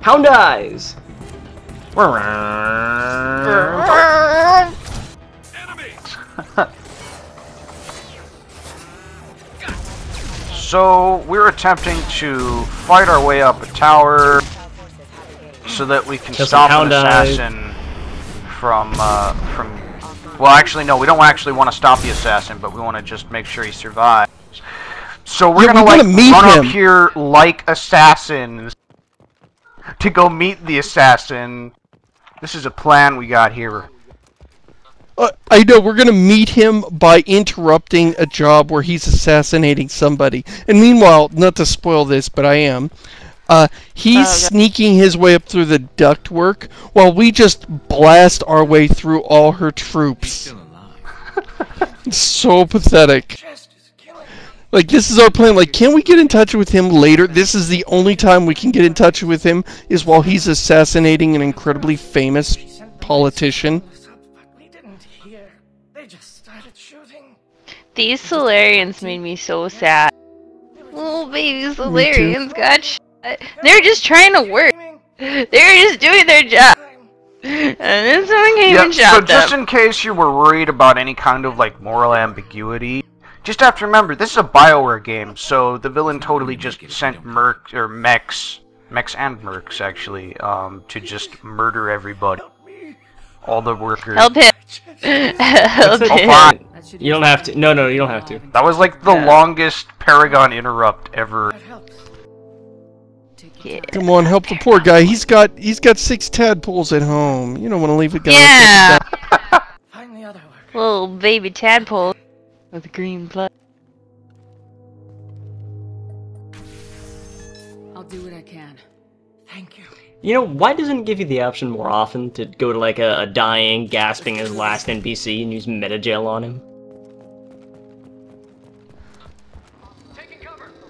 Hound eyes! So, we're attempting to fight our way up a tower so that we can stop an assassin from... Well, actually, no, we don't actually want to stop the assassin, but we want to just make sure he survives. So we're gonna, like, run up here like assassins to go meet the assassin. This is a plan we got here. I know, we're gonna meet him by interrupting a job where he's assassinating somebody. And meanwhile, not to spoil this, but I am, he's sneaking his way up through the ductwork while we just blast our way through all her troops. It's so pathetic. Like, this is our plan. Like, can we get in touch with him later? This is the only time we can get in touch with him, is while he's assassinating an incredibly famous politician. These Solarians made me so sad. Little baby Solarians got shot. They're just trying to work. They're just doing their job. And then someone came and shot them. So just in case you were worried about any kind of, like, moral ambiguity, just have to remember, this is a BioWare game, so the villain totally just sent mechs and mercs, actually, to just murder everybody. All the workers. Help him! Help him! Fine. You don't have to. No, you don't have to. That was like the longest Paragon interrupt ever. Yeah. Come on, help the poor guy. He's got 6 tadpoles at home. You don't want to leave a guy like that. Little baby tadpole with green blood. I'll do what I can. Thank you. You know, why doesn't it give you the option more often to go to, like, a dying, gasping his last NPC and use meta-jail on him?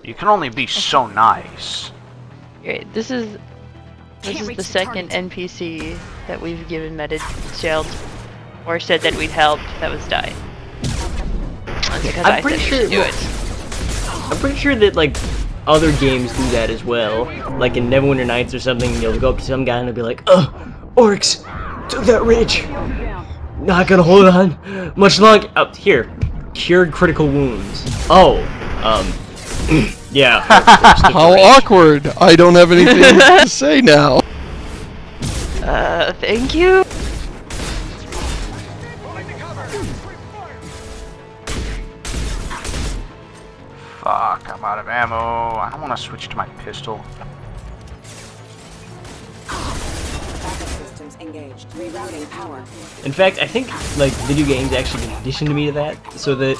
You can only be so nice. Great. This is the second NPC that we've given meta-jailed, or said that we'd help, that was dying. That's because I said we should do it. I'm pretty sure that, like, other games do that as well. Like in Neverwinter Nights or something, you'll go up to some guy and they'll be like, "Ugh, orcs took that ridge. Not gonna hold on much longer." Up here, cured critical wounds. Oh, yeah. How awkward! I don't have anything to say now. Thank you. Fuck, I'm out of ammo. I don't want to switch to my pistol. Systems engaged. Rerouting power. In fact, I think, like, video games actually conditioned me to that, so that,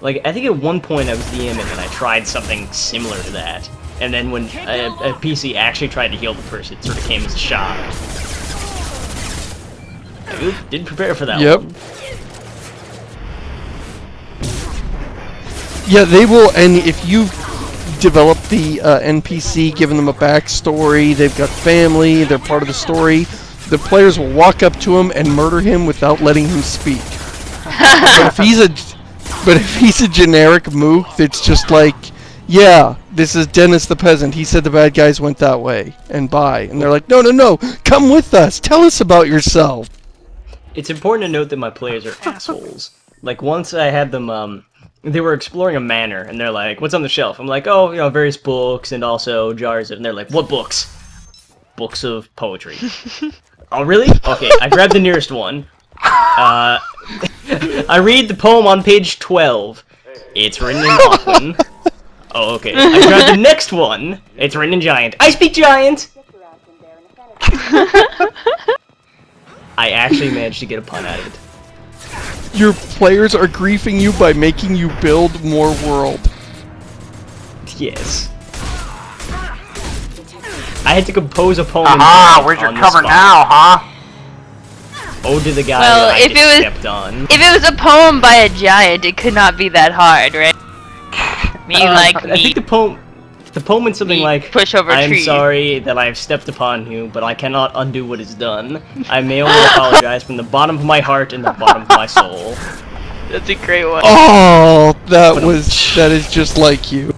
like, I think at one point I was DMing and I tried something similar to that, and then when a PC actually tried to heal the person, it sort of came as a shock. I didn't prepare for that one. Yeah, they will, and if you've developed the NPC, given them a backstory, they've got family, they're part of the story, the players will walk up to him and murder him without letting him speak. But if he's a generic mook that's just like, yeah, this is Dennis the Peasant, he said the bad guys went that way, and bye. And they're like, no, come with us, tell us about yourself. It's important to note that my players are assholes. Like, once I had them, they were exploring a manor, and they're like, "What's on the shelf?" I'm like, "Oh, you know, various books, and also jars of..." And they're like, "What books?" "Books of poetry." "Oh, really?" Okay, I grabbed the nearest one. I read the poem on page 12. It's written in Latin. Oh, okay. I grabbed the next one. It's written in Giant. I speak Giant! I actually managed to get a pun out of it. your players are griefing you by making you build more world. Yes. I had to compose a poem. Where's your cover now, huh? Oh, to the guy Well, that I just stepped on. If it was a poem by a giant, it could not be that hard, right? I think the poem is something like, push over I am trees. sorry that I have stepped upon you, but I cannot undo what is done. I may only apologize from the bottom of my heart and the bottom of my soul. That's a great one. Oh, that is just like you.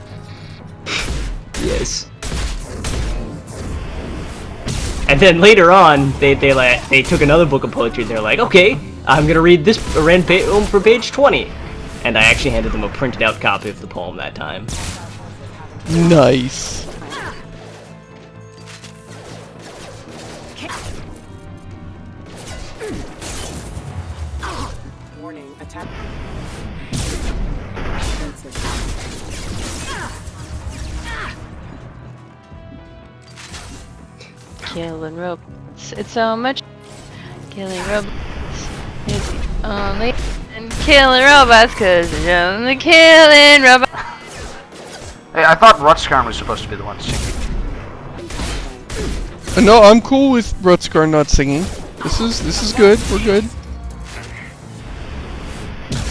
Yes. And then later on, they took another book of poetry. They're like, okay, I'm gonna read this poem for page 20, and I actually handed them a printed out copy of the poem that time. Nice. Warning, attack. Killing robots, it's so much. Killing robots is the only. And killing robots, cause they're only killing robots. Hey, I thought Rutskarn was supposed to be the one singing. No, I'm cool with Rutskarn not singing. This is good. We're good.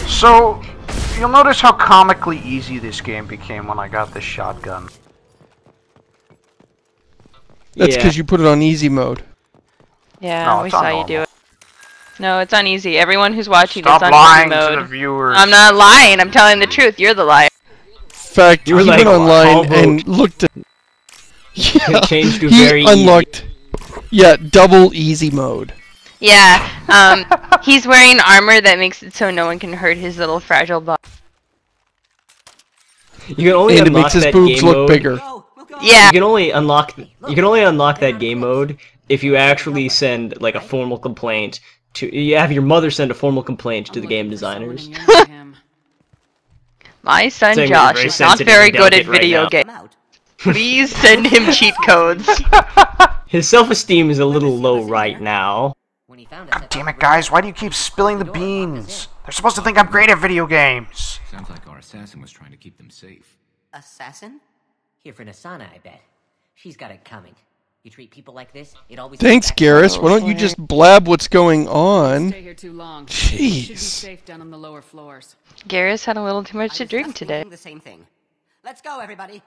So, you'll notice how comically easy this game became when I got this shotgun. That's because you put it on easy mode. Yeah, No, we it's on saw you normal. do it. No, it's on easy. Everyone who's watching, Stop it's on lying easy to mode. the viewers. I'm not lying. I'm telling the truth. You're the liar. In fact, You were he like, went online "I'll and vote." looked at. Yeah, changed to he very unlocked. Yeah, double easy mode. Yeah. He's wearing armor that makes it so no one can hurt his little fragile body. You can only And it unlock makes his that boobs game look mode. bigger. Yeah. You can only unlock that game mode if you actually send like a formal complaint to. You have your mother send a formal complaint to the game designers. My son Saying you're Josh very is not sensitive very and good at delicate right video now. games. Please send him cheat codes. His self-esteem is a little low right now. God damn it, guys, why do you keep spilling the beans? They're supposed to think I'm great at video games. Sounds like our assassin was trying to keep them safe. Assassin? Here for Nasana, I bet. She's got it coming. You treat people like this, it always. Thanks, Garrus. Why don't you just blab what's going on? Stay here too long. Should be Jeez. safe down on the lower floors. Garrus had a little too much to drink today. The same thing. Let's go, everybody.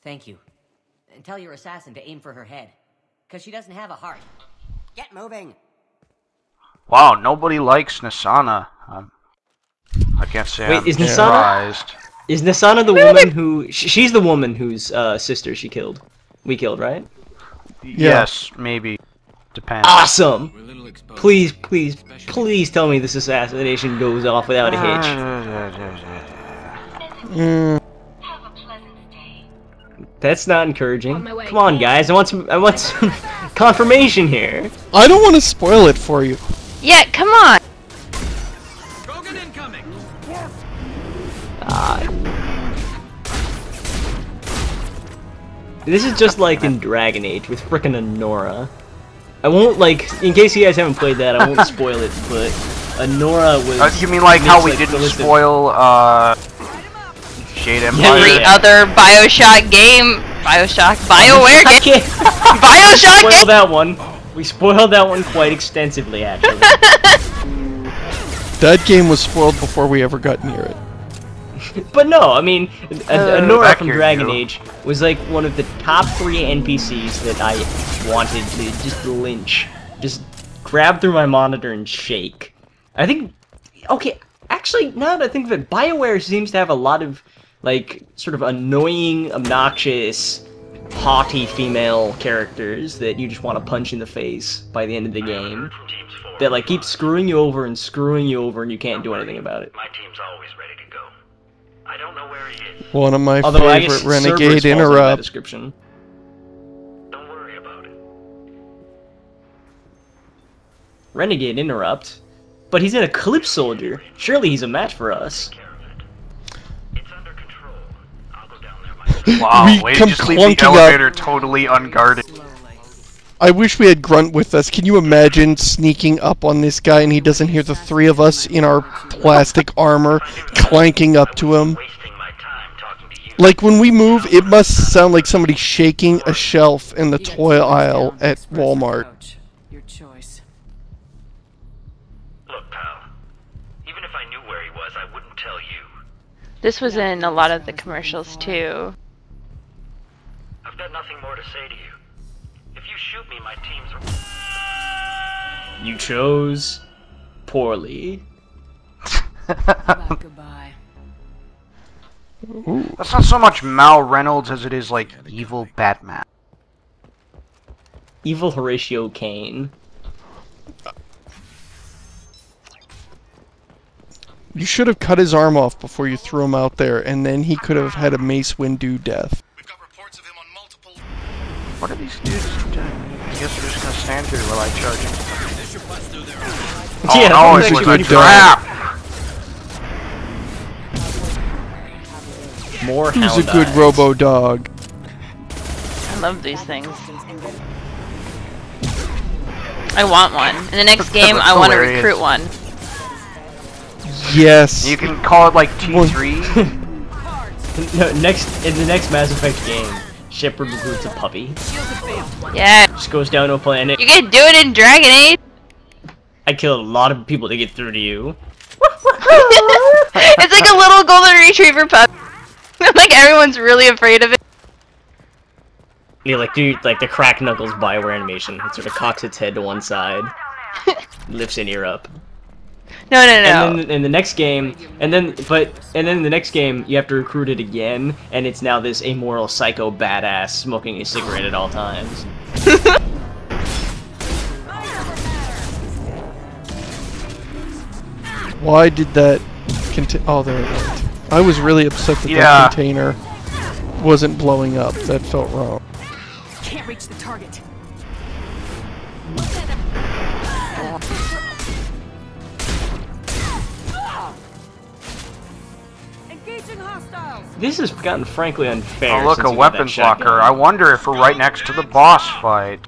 Thank you. And tell your assassin to aim for her head, because she doesn't have a heart. Get moving. Wow, nobody likes Nasana. I can't say Wait, I'm is Nasana- surprised. Is Nasana the woman who? She's the woman whose sister she killed. We killed, right? Yes, maybe. Depends. Awesome. We're a little exposed. Please, please, please tell me this assassination goes off without a hitch. That's not encouraging. Come on, guys. I want some confirmation here. I don't want to spoil it for you. Yeah, come on. This is just like in Dragon Age with frickin' Anora. I won't, like, in case you guys haven't played that, I won't spoil it, but Anora was... You mean like how we makes, didn't the list of- spoil, Shade Empire? Every Yeah. other Bioware game. I Game. can't Bioshock spoil game. that one. We spoiled that one quite extensively, actually. That game was spoiled before we ever got near it. But no, I mean, Anora back from here, Dragon you. Age was like one of the top 3 NPCs that I wanted to just lynch. Just grab through my monitor and shake. I think... Okay, actually, now that I think of it, BioWare seems to have a lot of, like, sort of annoying, obnoxious, haughty female characters that you just want to punch in the face by the end of the game. That, like, keep screwing you over and you can't do anything about it. My team's always ready to go. I don't know where he is. One of my Although I favorite guess Renegade Cerberus falls into that interrupt. description. Don't worry about it. Renegade interrupt? But he's an Eclipse soldier. Surely he's a match for us. Care of it. It's under control. I'll go down there myself. Wow, We way to come just leave the clunking up. elevator totally unguarded. I I wish we had Grunt with us. Can you imagine sneaking up on this guy and he doesn't hear the three of us in our plastic armor clanking up to him? Like, when we move, it must sound like somebody shaking a shelf in the toy aisle at Walmart. Your choice. Look, pal. Even if I knew where he was, I wouldn't tell you. This was in a lot of the commercials too. I've got nothing more to say to you. If you shoot me, my team's... You chose poorly. Goodbye. That's not so much Mal Reynolds as it is like evil Batman. Evil Horatio Kane. You should have cut his arm off before you threw him out there, and then he could have had a Mace Windu death. What are these dudes doing? I guess we're just gonna stand here while I charge him. Oh Yeah, no, that's it was actually a pretty trap! More Who's a hound good eyes. robo dog? I love these things. I want one. In the next game, I want to hilarious. recruit one. Yes. You can call it like T3. No, in the next Mass Effect game, Shepard recruits a puppy. Yeah. Just goes down to a planet. You can do it in Dragon Age. I killed a lot of people to get through to you. It's like a little golden retriever pup. Like everyone's really afraid of it. Yeah, like do like the crack knuckles Bioware animation. It sort of cocks its head to one side, lifts an ear up. No. And then in the next game, and then in the next game, you have to recruit it again, and it's now this amoral psycho badass smoking a cigarette at all times. Why did that oh, there it went. I was really upset that Yeah. that container wasn't blowing up. That felt wrong. Can't reach the target. Engaging hostiles. This has gotten frankly unfair. Oh look, since a you got that weapons shotgun. locker. I wonder if we're right next to the boss fight.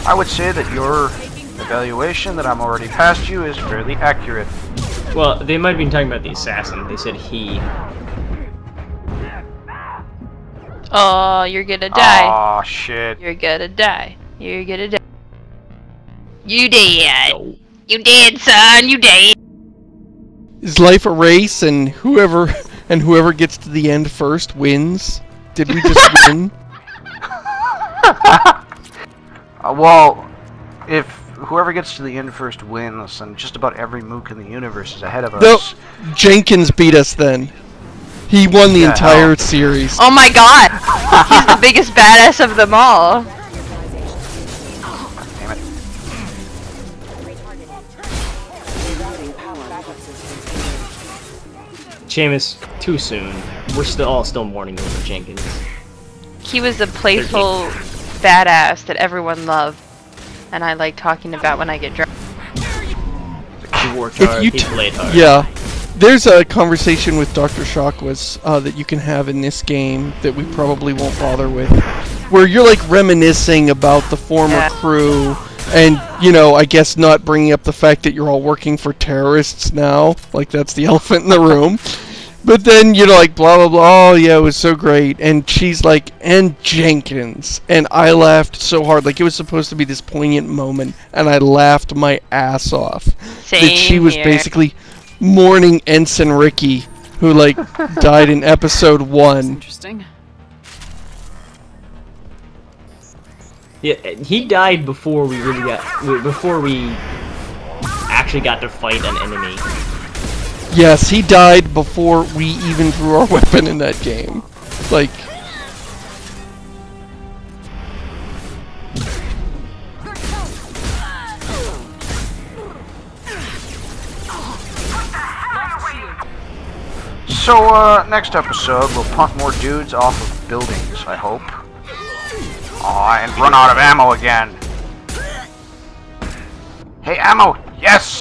I would say that your evaluation that I'm already past you is fairly accurate. Well, they might have been talking about the assassin. They said he. Oh, you're gonna die. Aw, shit. You're gonna die. You're gonna die. You dead. No. You dead, son. You dead. Is life a race, and whoever gets to the end first wins? Did we just win? Well, if whoever gets to the end first wins, then just about every mook in the universe is ahead of us. No, Jenkins beat us then. He won the Yeah, entire hell. series. Oh my god. He's the biggest badass of them all. Damn it. Seamus, too soon. We're still mourning over Jenkins. He was a playful badass that everyone loved. And I like talking about when I get drunk. He worked hard. He played hard. Yeah. There's a conversation with Dr. Shockwitz that you can have in this game that we probably won't bother with, where you're like reminiscing about the former crew, and you know, I guess not bringing up the fact that you're all working for terrorists now, like that's the elephant in the room. But then you're like blah blah blah. Oh yeah, it was so great, and she's like, and Jenkins, and I laughed so hard, like it was supposed to be this poignant moment, and I laughed my ass off. Same that she was here. basically mourning Ensign Ricky, who like died in episode 1. Interesting. Yeah, he died before we actually got to fight an enemy. Yes, he died before we even threw our weapon in that game. Like, So, next episode, we'll punt more dudes off of buildings, I hope. Aw, and run out of ammo again. Hey, ammo! Yes!